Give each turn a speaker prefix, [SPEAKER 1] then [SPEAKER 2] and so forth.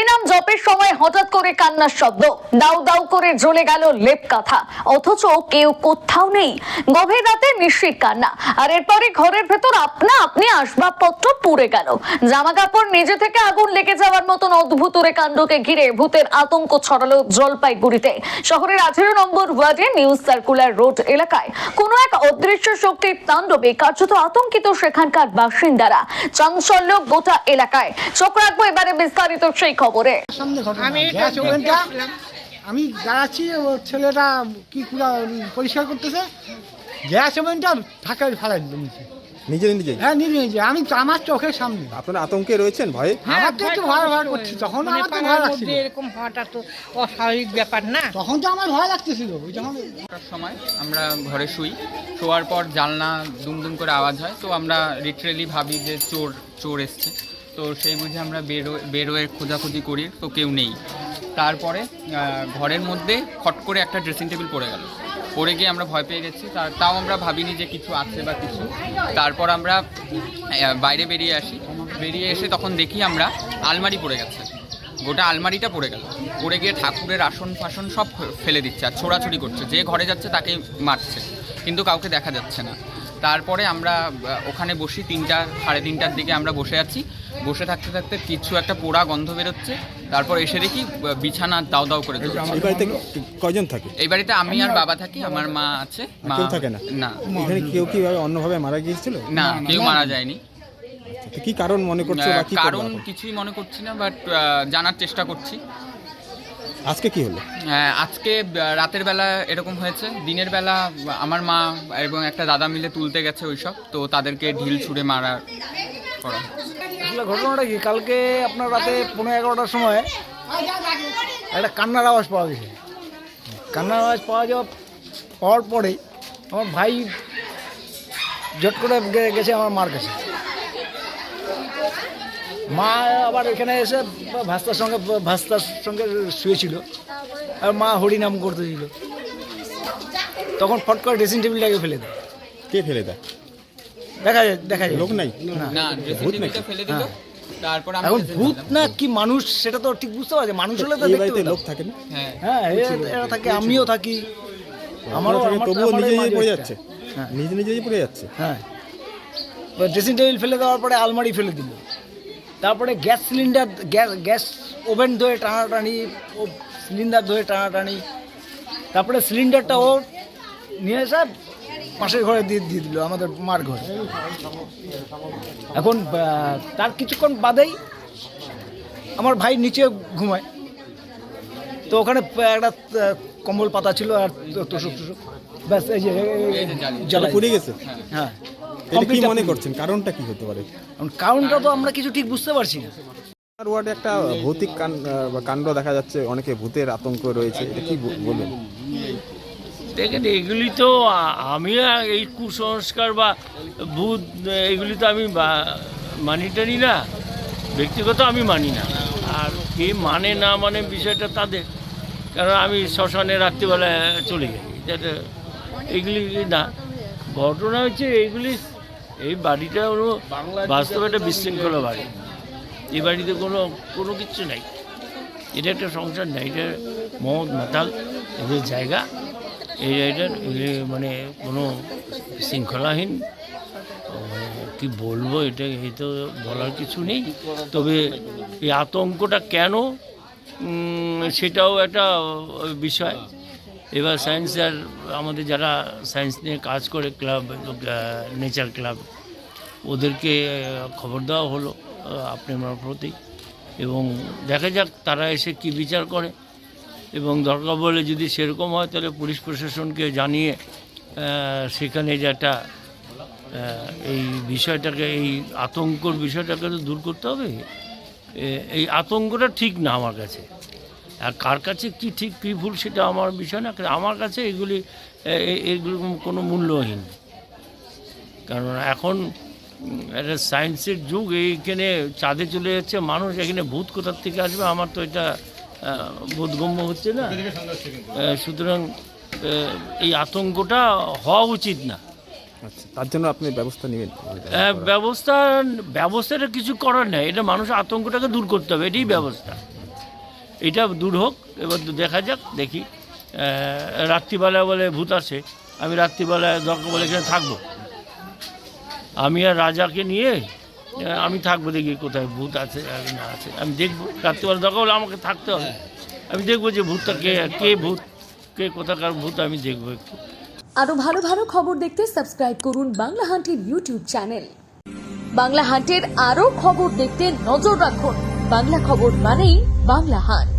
[SPEAKER 1] হরিনাম জপের সময় হঠাৎ করে কান্নার শব্দ, দাউ দাউ করে জ্বলে গেল লেপ কাঁথা, অথচ কেউ কোথাও নেই। গভীর রাতে নিশ্চিত কান্না, আর এরপরে ঘরের ভেতর আপনা আপনি আসবাবপত্র পুড়ে গেল। জামা কাপড় নিজে থেকে আগুন লেগে যাওয়ার মতন অদ্ভুত কাণ্ডকে ঘিরে ভূতের আতঙ্ক ছড়ালো জলপাইগুড়িতে। শহরের 18 নম্বর ওয়ার্ডে নিউ সার্কুলার রোড এলাকায় কোনো এক অদৃশ্য শক্তির তাণ্ডবে কার্যত আতঙ্কিত সেখানকার বাসিন্দারা। চাঞ্চল্য গোটা এলাকায়। চোখ রাখবো এবারে বিস্তারিত সেই খবরে।
[SPEAKER 2] আমি দাঁড়াচ্ছি, ওর ছেলেটা কি পুরা পরিষ্কার করতেছে, গ্যাস ওভেনটা ফাঁকা ফালাই দিল
[SPEAKER 3] নিজে নিজে।
[SPEAKER 2] হ্যাঁ নিজে নিজে, আমি তো আমার চোখের সামনে।
[SPEAKER 3] আপনারা আতঙ্কে রয়েছেন, ভয়ে?
[SPEAKER 2] আমার তো একটু ভয় ভয় করছি, তখন আমার তো ভয় লাগছিল।
[SPEAKER 4] এরকম হওয়াটা তো অস্বাভাবিক ব্যাপার না।
[SPEAKER 2] তখন তো আমার ভয় লাগতেছিল। ওই যখন
[SPEAKER 5] সময় আমরা ঘরে শোয়ার পর জানলা দুমদুম করে আওয়াজ হয়, তো আমরা লিটারেলি ভাবি যে চোর এসছে। তো সেই বুঝে আমরা বেরোয় খোঁজাখুঁজি করি, তো কেউ নেই। তারপরে ঘরের মধ্যে ফট করে একটা ড্রেসিং টেবিল পড়ে গেল, পড়ে গিয়ে আমরা ভয় পেয়ে গেছি। তাও আমরা ভাবিনি যে কিছু আছে বা কিছু। তারপর আমরা বাইরে বেরিয়ে এসে তখন দেখি আমরা আলমারি পড়ে গেছে, গোটা আলমারিটা পড়ে গেল। পড়ে গিয়ে ঠাকুরের আসন ফাসন সব ফেলে দিচ্ছে আর ছোড়াছুড়ি করছে, যে ঘরে যাচ্ছে তাকে মারছে, কিন্তু কাউকে দেখা যাচ্ছে না। তারপরে আমরা ওখানে বসি, 3:30টার দিকে আমরা বসে আছি। বসে থাকতে থাকতে কিছু একটা পোড়া গন্ধ বেরোচ্ছে। তারপর এসে দেখি বিছানা দাও দাও করে জ্বলছে।
[SPEAKER 3] এই বাড়িতে কয়জন থাকে?
[SPEAKER 5] এই বাড়িতে আমি আর বাবা থাকি, আমার মা আছে।
[SPEAKER 3] কেউ থাকে না?
[SPEAKER 5] না।
[SPEAKER 3] এখানে কেউ কিভাবে অন্যভাবে মারা গিয়েছিল?
[SPEAKER 5] না, কেউ মারা যায়নি।
[SPEAKER 3] কি কারণ মনে করছো বা কি
[SPEAKER 5] কারণ কিছুই মনে করছি না, বাট জানার চেষ্টা করছি।
[SPEAKER 3] আজকে কি হলো?
[SPEAKER 5] আজকে রাতের বেলা এরকম হয়েছে। দিনের বেলা আমার মা এবং একটা দাদা মিলে তুলতে গেছে ওইসব, তো তাদেরকে ঢিল ছুঁড়ে মারা করা।
[SPEAKER 2] আসলে ঘটনাটা কি, কালকে আপনার রাতে 11:30টার সময় একটা কান্নার আওয়াজ পাওয়া গেছে। কান্নার আওয়াজ পাওয়ার পরে আমার ভাই জট করে গেছে আমার মার কাছে। মা আবার এখানে এসে ভাস্তার সঙ্গে শুয়েছিল, আর মা হরিনাম করতেছিল। তখন ফট করে ড্রেসিং টেবিলটাকে ফেলে দেয়।
[SPEAKER 3] কে ফেলে দেয়?
[SPEAKER 2] দেখা যায়
[SPEAKER 3] লোক নাই?
[SPEAKER 5] না, ড্রেসিং টেবিলটা ফেলে দিল। তারপর
[SPEAKER 2] এখন ভূত না কি মানুষ সেটা তো ঠিক বুঝতে পারছি। মানুষ হলে তো
[SPEAKER 3] এই
[SPEAKER 2] দেখতে
[SPEAKER 3] বাড়িতে
[SPEAKER 2] পেতাম।
[SPEAKER 3] লোক থাকে না?
[SPEAKER 2] হ্যাঁ এরা থাকে, আমিও থাকি।
[SPEAKER 3] আমারও তবুও নিজে নিজে পড়ে
[SPEAKER 2] একটা।
[SPEAKER 3] যাচ্ছে।
[SPEAKER 2] হ্যাঁ।
[SPEAKER 3] নিজে নিজেই পড়ে যাচ্ছে।
[SPEAKER 2] হ্যাঁ, ড্রেসিং টেবিল ফেলে দেওয়ার পরে আলমারি ফেলে দিল। তারপরে গ্যাস সিলিন্ডার, গ্যাস ওভেন ধরে টানাটানি, ও সিলিন্ডার ধরে টানাটানি। তারপরে সিলিন্ডারটা ও নিয়ে এসে পাশের ঘরে দিয়ে দিল, আমাদের মার ঘরে। এখন তার কিছুক্ষণ বাদেই আমার ভাই নিচে ঘুমায়, তো ওখানে একটা কম্বল পাতা ছিল আর তোষক ব্যাস, এই যে জ্বালা
[SPEAKER 3] পুড়ে গেছে।
[SPEAKER 2] হ্যাঁ।
[SPEAKER 3] এটা কি মনে করছেন কারণটা কি হতে পারে?
[SPEAKER 2] কারণটা তো আমরা কিছু ঠিক বুঝতে পারছি না।
[SPEAKER 3] ওয়ার্ডে একটা ভৌতিক কাণ্ড দেখা যাচ্ছে, অনেকে ভূতের আতঙ্ক রয়েছে, এটা কি বলবেন?
[SPEAKER 6] দেখেন, এগুলি তো আমি এই কুসংস্কার বা ভূত এগুলি তো আমি মানি টানি না, ব্যক্তিগত আমি মানি না। আর কে মানে না মানে বিষয়টা তাদের, কারণ আমি শ্মশানে রাত্রিবেলা চলে যাই, যাতে এগুলি না। ঘটনা হচ্ছে এইগুলি, এই বাড়িটা হলো বাস্তবে একটা বিশৃঙ্খলা বাড়ি। এই বাড়িতে কোনো কিছু নাই, এটা একটা সংসার নেই, এটা মদ মাতাল এদের জায়গা। এই জায়গাটার মানে কোনো শৃঙ্খলাহীন, কি বলবো, এটা এই তো বলার কিছু নেই। তবে এই আতঙ্কটা কেন, সেটাও একটা বিষয়। এবার সায়েন্স আর আমাদের যারা সায়েন্স নিয়ে কাজ করে ক্লাব, নেচার ক্লাব, ওদেরকে খবর দেওয়া হলো আপনার প্রতি, এবং দেখা যাক তারা এসে কি বিচার করে। এবং দরকার বলে যদি সেরকম হয় তাহলে পুলিশ প্রশাসনকে জানিয়ে সেখানে যে একটা এই বিষয়টাকে, এই আতঙ্কর বিষয়টাকে তো দূর করতে হবে। এই আতঙ্কটা ঠিক না আমার কাছে। আর কার কাছে কি ঠিক কী ভুল সেটা আমার বিষয় না, আমার কাছে এগুলি কোনো মূল্যহীন। কারণ এখন একটা সায়েন্সের যুগ, এইখানে চাঁদে চলে যাচ্ছে মানুষ, এখানে ভূত কোথার থেকে আসবে আমার তো এটা বোধগম্য হচ্ছে না। সুতরাং এই আতঙ্কটা হওয়া উচিত না।
[SPEAKER 3] আচ্ছা, তার জন্য আপনি ব্যবস্থা নেবেন?
[SPEAKER 6] ব্যবস্থাটা কিছু করার নেই, এটা মানুষ আতঙ্কটাকে দূর করতে হবে, এটাই ব্যবস্থা। এটা দূর হোক, এবার তো দেখা যাক, দেখি। রাত্রিবেলা বলে ভূত আসে, আমি রাত্রিবেলায় দরকার বলে এখানে থাকবো, আমি আর রাজাকে নিয়ে আমি থাকবো, দেখি কোথায় ভূত আছে আর না আছে আমি দেখবো। রাত্রিবেলা দরকার হলে আমাকে থাকতে হবে, আমি দেখবো যে ভূতটা কে ভূত, কে কোথাকার ভূত, আমি দেখবো একটু।
[SPEAKER 7] আরো ভালো ভালো খবর দেখতে সাবস্ক্রাইব করুন বাংলা হান্টের ইউটিউব চ্যানেল। বাংলা হান্টের আরো খবর দেখতে নজর রাখুন। বাংলা খবর মানেই বাংলা হান্ট।